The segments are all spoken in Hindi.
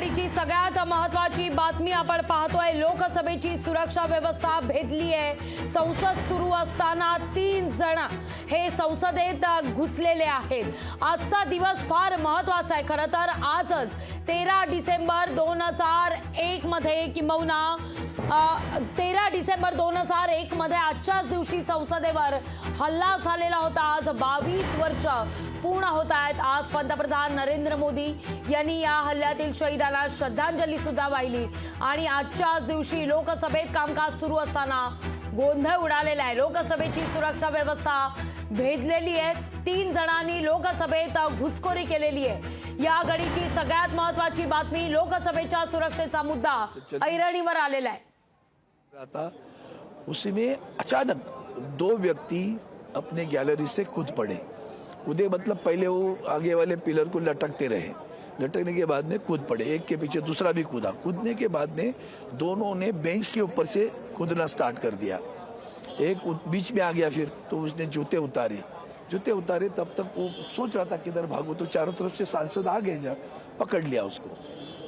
घडीची सगळ्यात महत्त्वाची बातमी आपण पाहतोय। लोकसभेची सुरक्षा व्यवस्था भेदली आहे। संसद सुरू असताना 3 जण हे संसदेत घुसलेले आहेत। आजचा दिवस फार महत्त्वाचा आहे। खरं तर आजच 13 डिसेंबर 2001 मध्ये किंबहुना 13 डिसेंबर 2001 मध्ये आजच्याच दिवशी संसदेवर हल्ला झालेला होता। आज 22 वर्ष पूर्ण होत आहेत। आज पंतप्रधान नरेंद्र मोदी यांनी या हल्ल्यातील शहीदांना श्रद्धांजली सुद्धा वाहिली आणि आजच्याच दिवशी लोकसभेत कामकाज सुरू असताना गोंधळ उडालेला आहे। लोकसभेची सुरक्षा व्यवस्था भेदलेली आहे। 3 जणांनी लोकसभेत घुसखोरी केलेली आहे। या घडीची सगळ्यात महत्त्वाची बातमी, लोकसभेच्या सुरक्षेचा मुद्दा ऐरणीवर आलेला आहे। उसी में अचानक 2 व्यक्ति अपने गैलरी से कूद पड़े। कूदे मतलब पहले वो आगे वाले पिलर को लटकते रहे, लटकने के बाद में कूद पड़े। एक के पीछे दूसरा भी कूदा। कूदने के बाद में दोनों ने बेंच के ऊपर से कूदना स्टार्ट कर दिया। एक बीच में आ गया, फिर तो उसने जूते उतारे। तब तक वो सोच रहा था किधर भागो, तो चारों तरफ से सांसद आ गए, जब पकड़ लिया उसको,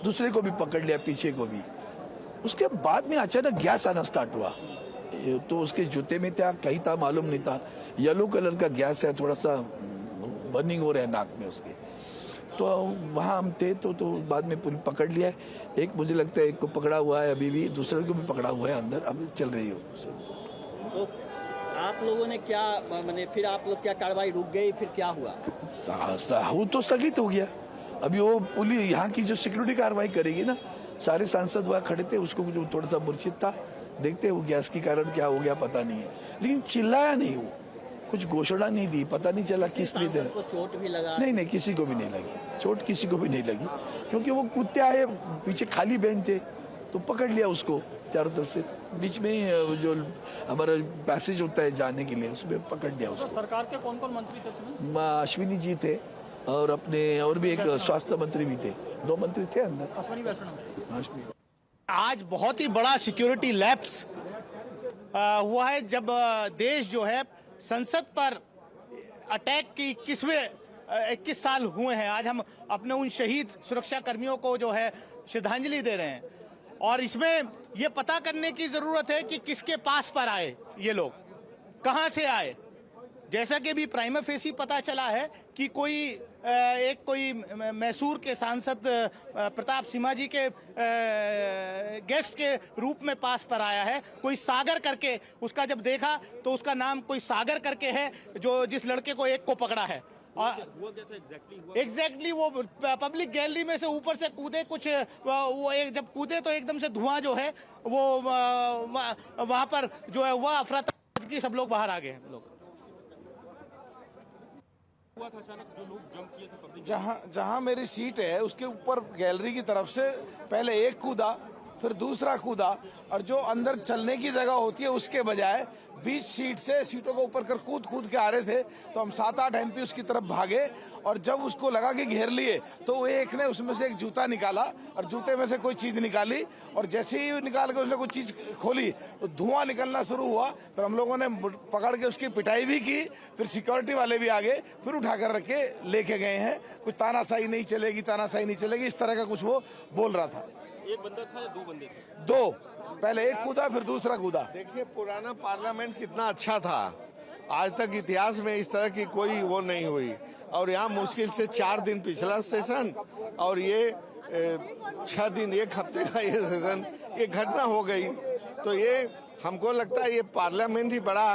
दूसरे को भी पकड़ लिया, पीछे को भी। उसके बाद में अचानक गैस आना स्टार्ट हुआ। तो उसके जूते में क्या कहीं था मालूम नहीं था। येलो कलर का गैस है, थोड़ा सा बर्निंग हो रहा है नाक में उसके। तो वहाँ हम थे तो बाद में पुलिस पकड़ लिया। एक मुझे लगता है एक को पकड़ा हुआ है, अभी भी दूसरे को भी पकड़ा हुआ है, अंदर अभी चल रही हो। तो आप लोगों ने क्या मैंने फिर आप लोग क्या कार्रवाई रुक गई, फिर क्या हुआ? वो तो स्थगित हो गया। अभी वो पुलिस यहाँ की जो सिक्योरिटी कार्रवाई करेगी ना। सारे सांसद वहाँ खड़े थे, उसको जो थोड़ा सा मूर्छित था, देखते वो गैस के कारण क्या हो गया पता नहीं है, लेकिन चिल्लाया नहीं, वो कुछ घोषणा नहीं दी, पता नहीं चला किस लिए थे। को चोट भी लगा? नहीं, किसी को भी नहीं लगी चोट, किसी को भी नहीं लगी, क्योंकि वो कूदते आए, पीछे खाली बेंच थे तो पकड़ लिया उसको चारों तरफ से। बीच में जो हमारा पैसेज होता है जाने के लिए, उसमें पकड़ लिया उसको। सरकार के कौन कौन मंत्री थे? अश्विनी जी थे और अपने और भी एक स्वास्थ्य मंत्री भी थे, 2 मंत्री थे अंदर। आज बहुत ही बड़ा सिक्योरिटी लैप्स हुआ है, जब देश जो है संसद पर अटैक की 21 साल हुए हैं। आज हम अपने उन शहीद सुरक्षा कर्मियों को जो है श्रद्धांजलि दे रहे हैं, और इसमें ये पता करने की जरूरत है कि किसके पास पर आए ये लोग, कहां से आए। जैसा कि भी प्राइमा फेसी पता चला है कि कोई मैसूर के सांसद प्रताप सिम्हा जी के गेस्ट के रूप में पास पर आया है। कोई सागर करके, उसका जब देखा तो उसका नाम कोई सागर करके है, जो जिस लड़के को एक को पकड़ा है। एग्जैक्टली वो पब्लिक गैलरी में से ऊपर से कूदे, कुछ वो एक जब कूदे तो एकदम से धुआं जो है वो वहां पर जो है वह अफरा तफरी, सब लोग बाहर आ गए हैं। जहां मेरी सीट है उसके ऊपर गैलरी की तरफ से पहले एक कूदा, फिर दूसरा कूदा, और जो अंदर चलने की जगह होती है उसके बजाय 20 सीटों को ऊपर कर कूद के आ रहे थे। तो हम 7-8 MP उसकी तरफ भागे, और जब उसको लगा कि घेर लिए तो एक ने उसमें से एक जूता निकाला और जूते में से कोई चीज निकाली, और जैसे ही निकाल के उसने कोई चीज खोली तो धुआं निकलना शुरू हुआ। फिर हम लोगों ने पकड़ के उसकी पिटाई भी की, फिर सिक्योरिटी वाले भी आ गए, फिर उठाकर रख के लेके गए हैं। कुछ तानाशाही नहीं चलेगी, इस तरह का कुछ वो बोल रहा था। एक बंदा था या 2 बंदे थे? 2, पहले एक कूदा फिर दूसरा कूदा। देखिए पुराना पार्लियामेंट कितना अच्छा था, आज तक इतिहास में इस तरह की कोई वो नहीं हुई। और यहाँ मुश्किल से 4 दिन पिछला सेशन और ये 6 दिन, 1 हफ्ते का ये सेशन, ये घटना हो गई। तो ये हमको लगता है ये पार्लियामेंट ही बड़ा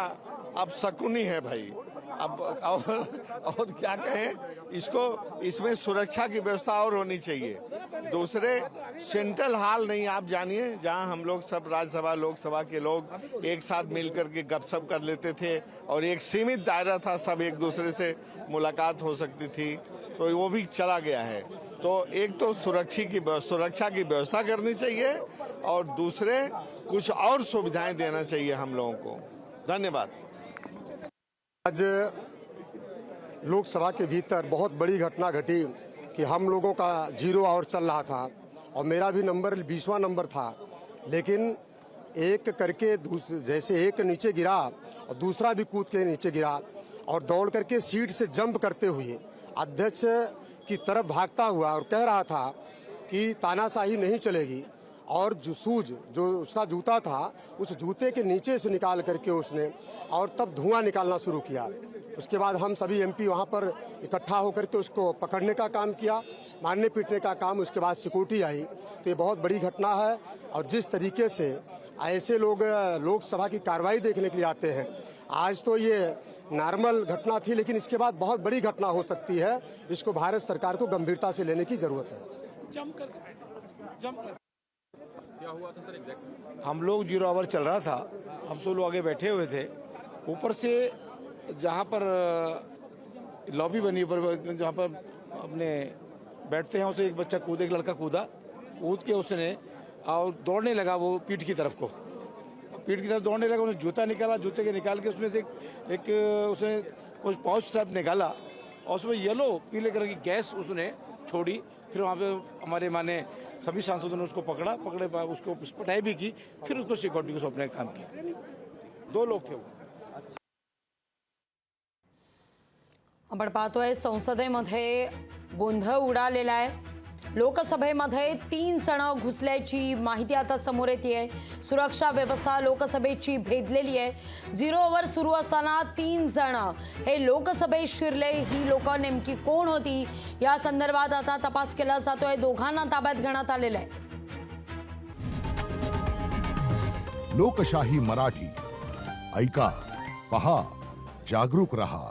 अब शकुनी है भाई। अब और क्या कहें इसको, इसमें सुरक्षा की व्यवस्था और होनी चाहिए। दूसरे सेंट्रल हॉल नहीं, आप जानिए, जहां हम लोग सब राज्यसभा लोकसभा के लोग एक साथ मिलकर के गपशप कर लेते थे, और एक सीमित दायरा था, सब एक दूसरे से मुलाकात हो सकती थी, तो वो भी चला गया है। तो एक तो सुरक्षा की व्यवस्था करनी चाहिए, और दूसरे कुछ और सुविधाएं देना चाहिए हम लोगों को। धन्यवाद। आज लोकसभा के भीतर बहुत बड़ी घटना घटी कि हम लोगों का 0 आवर चल रहा था, और मेरा भी नंबर 20वां नंबर था, लेकिन एक करके जैसे एक नीचे गिरा और दूसरा भी कूद के नीचे गिरा, और दौड़ करके सीट से जंप करते हुए अध्यक्ष की तरफ भागता हुआ और कह रहा था कि तानाशाही नहीं चलेगी और जो शूज जो उसका जूता था उस जूते के नीचे से निकाल करके उसने और तब धुआं निकालना शुरू किया। उसके बाद हम सभी एमपी वहाँ पर इकट्ठा होकर के उसको पकड़ने का काम किया, मारने पीटने का काम। उसके बाद सिक्योरिटी आई। तो ये बहुत बड़ी घटना है और जिस तरीके से ऐसे लोग लोकसभा की कार्रवाई देखने के लिए आते हैं, आज तो ये नॉर्मल घटना थी लेकिन इसके बाद बहुत बड़ी घटना हो सकती है। इसको भारत सरकार को गंभीरता से लेने की जरूरत है। हम लोग 0 आवर चल रहा था, हम सब लोग आगे बैठे हुए थे। ऊपर से जहाँ पर लॉबी बनी ऊपर जहाँ पर अपने बैठते हैं उसे एक बच्चा कूदे, एक लड़का कूद के उसने और दौड़ने लगा वो पीठ की तरफ दौड़ने लगा। उसने जूता निकाला, जूते के निकाल के उसमें से एक उसने कुछ पाउच टाइप निकाला और उसमें येलो पीले कलर की गैस उसने छोड़ी। फिर वहाँ पे हमारे माने सभी सांसदों ने उसको पकड़े उसको पिटाई भी की। फिर उसको सिक्योरिटी को सौंपने का काम किया। 2 लोग थे वो। आपण पाहतोय संसदेमध्ये गोंधळ उडालेला आहे। लोकसभेमध्ये 3 जण घुसल्याची माहिती आता समोर येते। सुरक्षा व्यवस्था लोकसभेची भेदलेली आहे। 0 आवर सुरू असताना 3 जण हे लोकसभेत शिरले। ही लोक नेमकी कोण होती या संदर्भात आता तपास केला जातोय। दोघांना ताब्यात घेण्यात आलेलं आहे। लोकशाही मराठी ऐका, पहा, जागरूक रहा।